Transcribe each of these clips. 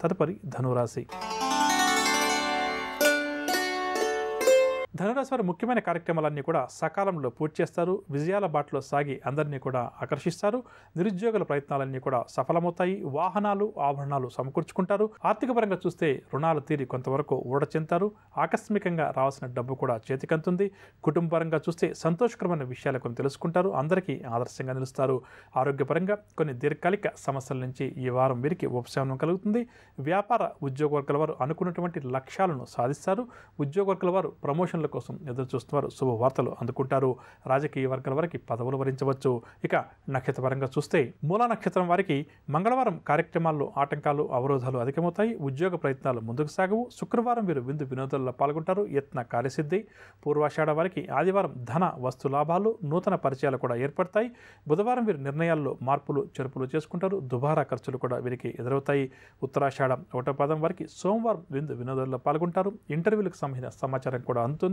తదుపరి ధనురాశి. ధనురాశి వారు ముఖ్యమైన కార్యక్రమాలన్నీ కూడా సకాలంలో పూర్తి చేస్తారు. విజయాల బాటలో సాగి అందరినీ కూడా ఆకర్షిస్తారు. నిరుద్యోగుల ప్రయత్నాలన్నీ కూడా సఫలమవుతాయి. వాహనాలు, ఆభరణాలు సమకూర్చుకుంటారు. ఆర్థిక పరంగా చూస్తే రుణాలు తీరి కొంతవరకు ఊడ చెందుతారు. ఆకస్మికంగా రావాల్సిన డబ్బు కూడా చేతికంతుంది. కుటుంబపరంగా చూస్తే సంతోషకరమైన విషయాలు కొన్ని తెలుసుకుంటారు. అందరికీ ఆదర్శంగా నిలుస్తారు. ఆరోగ్యపరంగా కొన్ని దీర్ఘకాలిక సమస్యల నుంచి ఈ వారం వీరికి ఉపశమనం కలుగుతుంది. వ్యాపార ఉద్యోగ వర్గాల వారు అనుకున్నటువంటి లక్ష్యాలను సాధిస్తారు. ఉద్యోగ వర్గాల వారు ప్రమోషన్ కోసం ఎదురు చూస్తున్నారు. శుభవార్తలు అందుకుంటారు. రాజకీయ వర్గాల వారికి పదవులు వరించవచ్చు. ఇక నక్షత్రపరంగా చూస్తే మూలా నక్షత్రం వారికి మంగళవారం కార్యక్రమాల్లో ఆటంకాలు, అవరోధాలు అధికమవుతాయి. ఉద్యోగ ప్రయత్నాలు ముందుకు సాగవు. శుక్రవారం వీరు విందు వినోదాల్లో పాల్గొంటారు. యత్న కార్యసిద్ధి. పూర్వాషాఢ వారికి ఆదివారం ధన వస్తు లాభాలు, నూతన పరిచయాలు కూడా ఏర్పడతాయి. బుధవారం వీరు నిర్ణయాల్లో మార్పులు చెరుపులు చేసుకుంటారు. దుబారా ఖర్చులు కూడా వీరికి ఎదురవుతాయి. ఉత్తరాషాఢ 1వ పాదం వారికి సోమవారం విందు వినోదాల్లో పాల్గొంటారు. ఇంటర్వ్యూలకు సంబంధించిన సమాచారం కూడా అందుతుంది.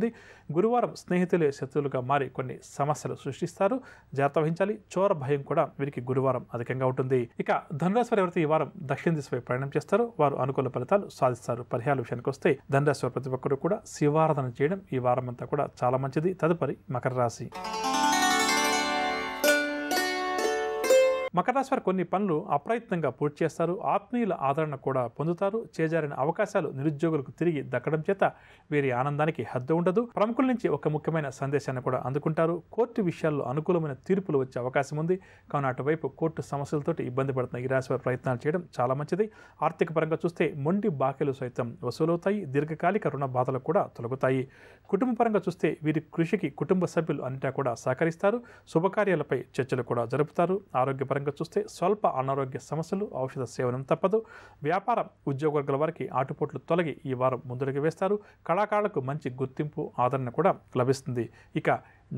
గురువారం స్నేహితులే శత్రువులుగా మారి కొన్ని సమస్యలు సృష్టిస్తారు. జాగ్రత్త వహించాలి. చోర భయం కూడా వీరికి గురువారం అధికంగా ఉంటుంది. ఇక ధనురాశి వారు ఎవరైతే ఈ వారం దక్షిణ దిశపై ప్రయాణం చేస్తారో వారు అనుకూల ఫలితాలు సాధిస్తారు. పరిహారాల విషయానికి వస్తే ధనురాశి వారు ప్రతి ఒక్కరు కూడా శివారాధన చేయడం ఈ వారం అంతా కూడా చాలా మంచిది. తదుపరి మకర రాశి. మకర రాశి వారు కొన్ని పనులు అప్రయత్నంగా పూర్తి చేస్తారు. ఆత్మీయుల ఆదరణ కూడా పొందుతారు. చేజారిన అవకాశాలు నిరుద్యోగులకు తిరిగి దక్కడం చేత వీరి ఆనందానికి హద్దు ఉండదు. ప్రముఖుల నుంచి ఒక ముఖ్యమైన సందేశాన్ని కూడా అందుకుంటారు. కోర్టు విషయాల్లో అనుకూలమైన తీర్పులు వచ్చే అవకాశం ఉంది. కావున అటువైపు కోర్టు సమస్యలతోటి ఇబ్బంది పడుతున్న ఈ రాశి వారు ప్రయత్నాలు చేయడం చాలా మంచిది. ఆర్థిక పరంగా చూస్తే మొండి బాకీలు సైతం వసూలవుతాయి. దీర్ఘకాలిక రుణ బాధలు కూడా తొలగుతాయి. కుటుంబ పరంగా చూస్తే వీరి కృషికి కుటుంబ సభ్యులు అన్నిటా కూడా సహకరిస్తారు. శుభకార్యాలపై చర్చలు కూడా జరుపుతారు. ఆరోగ్యపరంగా చూస్తే స్వల్ప అనారోగ్య సమస్యలు, ఔషధ సేవనం తప్పదు. వ్యాపార ఉద్యోగ వర్గాల వారికి ఆటుపోట్లు తొలగి ఈ వారం ముందుకు వేస్తారు. కళాకారులకు మంచి గుర్తింపు, ఆదరణ కూడా లభిస్తుంది. ఇక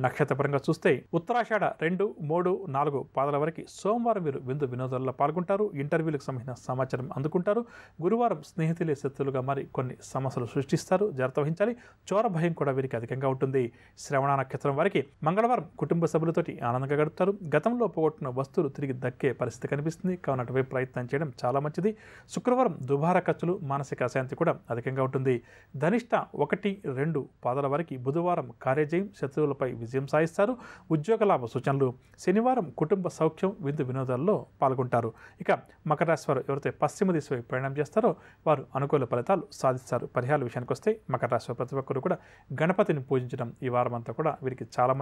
నక్షత్రపరంగా చూస్తే ఉత్తరాషాఢ 2, 3, 4 పాదాల వరకు సోమవారం వీరు విందు వినోదాల్లో పాల్గొంటారు. ఇంటర్వ్యూలకు సంబంధించిన సమాచారం అందుకుంటారు. గురువారం స్నేహితులే శత్రులుగా మారి కొన్ని సమస్యలు సృష్టిస్తారు. జాగ్రత్త వహించాలి. చోర భయం కూడా వీరికి అధికంగా ఉంటుంది. శ్రవణ నక్షత్రం వారికి మంగళవారం కుటుంబ సభ్యులతోటి ఆనందంగా గడుపుతారు. గతంలో పోగొట్టిన వస్తువులు తిరిగి దక్కే పరిస్థితి కనిపిస్తుంది. కావున అటువైపు ప్రయత్నం చేయడం చాలా మంచిది. శుక్రవారం దుబారా ఖర్చులు, మానసిక అశాంతి కూడా అధికంగా ఉంటుంది. ధనిష్ట 1, 2 పాదాల వరకు బుధవారం కార్యజయం, శత్రువులపై విజయం సాధిస్తారు. ఉద్యోగ లాభ సూచనలు. శనివారం కుటుంబ సౌఖ్యం, విందు వినోదాల్లో పాల్గొంటారు. ఇక మకర రాశి వారు ఎవరైతే పశ్చిమ దిశ వైపు ప్రయాణం చేస్తారో వారు అనుకూల ఫలితాలు సాధిస్తారు. పరిహారాల విషయానికి వస్తే మకర రాశి ప్రతి ఒక్కరు కూడా గణపతిని పూజించడం ఈ వారం అంతా కూడా వీరికి చాలా